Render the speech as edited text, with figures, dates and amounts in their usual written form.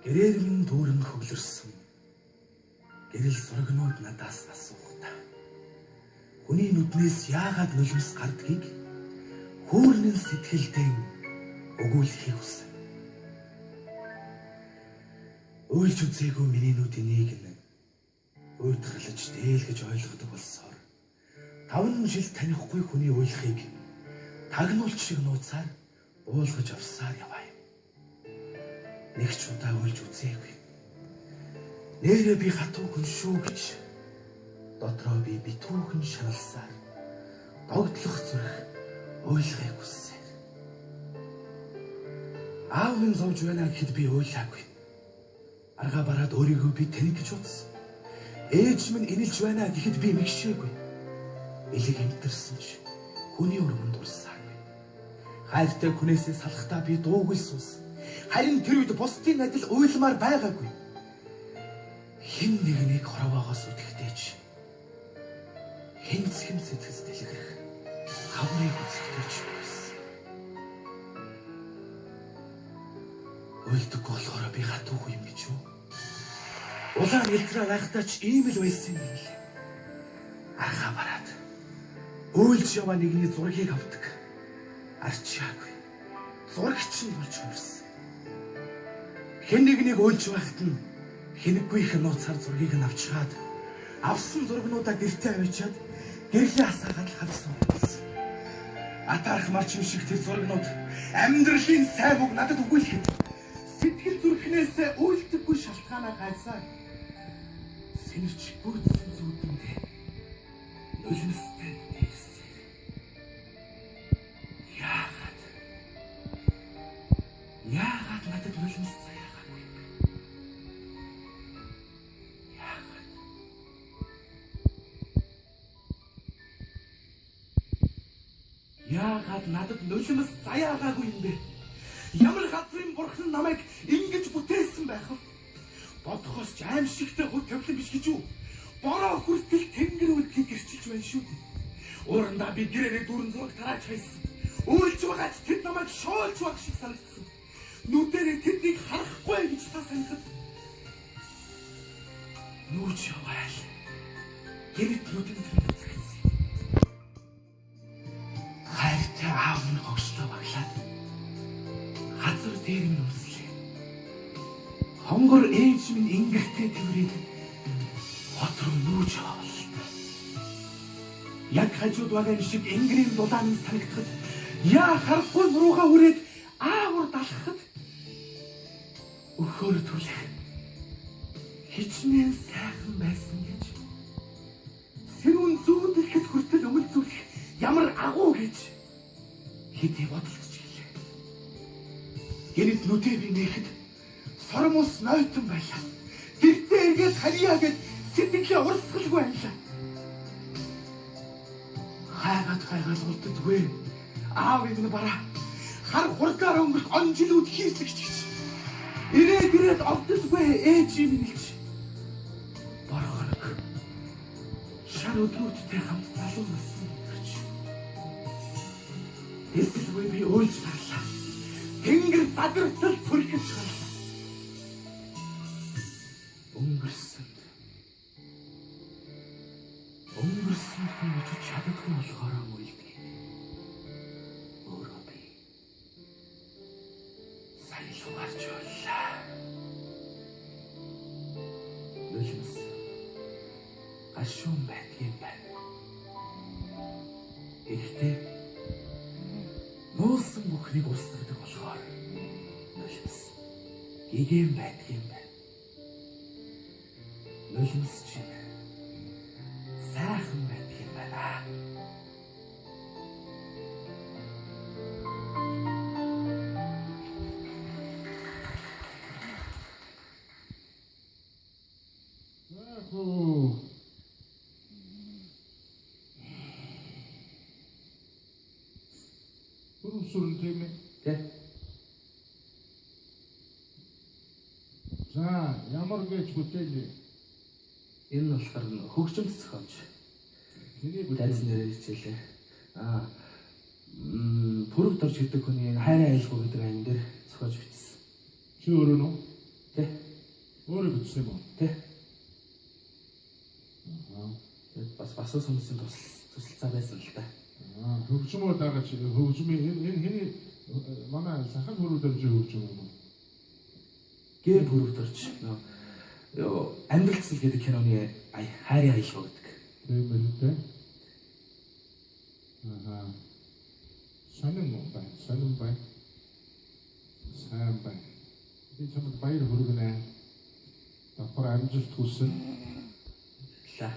Гэрээр минь дүүрэн хөглөрсөн. Гэрэл зургнууд надаас асуухдаа. Хүний нүднээс яагаад нулимс гардгийг хөөрнөн сэтгэлдээ өгүүлэхийг хүсэв. Уйлж үзээгүй миний нүднийг нь өөдрөлж дээлгэж ойлгодог болсоор 5 жил танихгүй хүний уйлахыг тагнуулч шиг нууцаар уулгаж авсаар яваа юм. Нэг ч удаа уйлж үзээгүй. Нэрээ би хатуу хүн шүү гэж дотроо би битүүхэн шаналсаар догдлох зүрх уйлахыг хүссээр. Аав минь зовж байна гэхэд би уйлаагүй. Арга бараад өөрийгөө би тэнэг гэж утсан. Ээж минь инэлж байна гэхэд би мэгшээгүй. Элэг имтэрсэн ч хүний өргөнд урсаагүй. Хайртай хүнээсээ салахтаа би дуугүй суусан. Харин тэр үед бусдын адил уйлмаар байгаагүй. Хэн нэгнийг хоровоогоос үтгэжтэйч хинцхэн сэтгэс дэлгэрэх хаврыг үзэхтэйч байсан. Уйлдаг болохоор би хатуугүй юм гэж юу? Улаан элтраа байхдаа ч ийм л байсан юм лээ. Архаа бараад уйлж яваа нэгний зургийг авдаг. Арчаагүй. Зурагч нь болж хувирсан. Хэн нэгнийг уйлж байхад нь хэнэггүй их нууцаар зургийг нь авчгаад авсан зургнуудаа гэртээ авчиад гэрлээ асаагаад хавсан байсан. Атаарх марч юм шиг тэр зургнууд амьдралын сайн үг надад өгүүлэхэд сэтгэл зүрхнээсээ үйлдэггүй шалтгаанаа гайсаа. Сэнэрч гүйцсэн зүудэндээ нулимстай тэгсэн. Яагаад надад нулимс заяагаагүй? Яагаад надад нулимс заяагаагүй юм бэ? Ямар газрын бурхан намайг ингэж бүтээсэн байх вэ? Бодохоос ч аимшигтай хөв тавилан биш гэж юу? Бороо хүртэл тэнгэр үлдгийг гэрчилж байна шүү дээ. Уурандаа би гэрээрээ дүүрэн зураг тарааж хайсан. Үйлж байгаач тэд намайг шоолж баг шиг санагдсан. Нүдэрээ тэднийг харахгүй гэж та санахад нүүж яваал. Гэрт нүдэнд үзэгдсэн. Хайртай аав нь хогслоо баглаад газар дээр нь үслээ. Хонгор ээж минь ингэртэй тэрвэрийг хот руу нүүж яваал. Яг хажууд байгаа юм шиг ингэрийн дулаан нь санагдахад яа харахгүй нуруугаа үрээд аавар далахад өхөр түлэх хичнээн сайхан байсан гэж сэрүүн зүүдэхэд хүртэл өмөлзүүлэх ямар агуу гэж хэдий бодолдож гэлээ. Гэнэт нүдээ би нээхэд сормос нойтон байлаа. Гэртээ эргээд халиа гэд сэтгэлээ урсгалгүй байлаа. Хайгаад улддаггүй. Аавыг нь бараа. Хар хурдаар өнгөрөх он жилүүд хийслэгч гэж. Ирээд олддаггүй ээж юм хэлж. Борхоног. Шар өдрүүдтэй хамт залуунаас ирж. Эсэлгүй би уйлж тарлаа. Тэнгэр задартал цүрхэж гарлаа. Өнгөрсөн хүн гэж чаддаггүй болохоор уйлдаг. Өөрөө би сайлуу гарч орлаа. Нулимс гашуун байдгийн байна. Гэхдээ нуусан бүхнийг устгадаг болохоор нулимс гэгэн байдгийн байна. Нулимс чинь сайхан байдгийн байна. Сүрэн тийм ээ. Тэ. За, ямар гэж бүтээлээ? Энэ нь болохоор хөгжимд зохиомж. Тайз нэрээр хичээлээ. Пүрэг дорж гэдэг хүний хайрын айлгуу гэдэг айн дээр зохиож бичсэн. Чи өөрөө нөө? Тэ. үзсэн юм уу? Тэ. Аа. Бас хүмүүсийн тусалцаа байсан л да. Хөгжмөө дагаж хөгжмийн энэ хэний манай сахан хөрөвдөр хөгжим юм уу? Гэр бүрөвдөрч ёо амьдралцэл гэдэг киноны хайрын аялал байдаг. Тийм үү те. Аа. Санам байна. Сайн байна. Энэ чамд баяр хүргэнэ. Давхар амжилт хүсэн. За.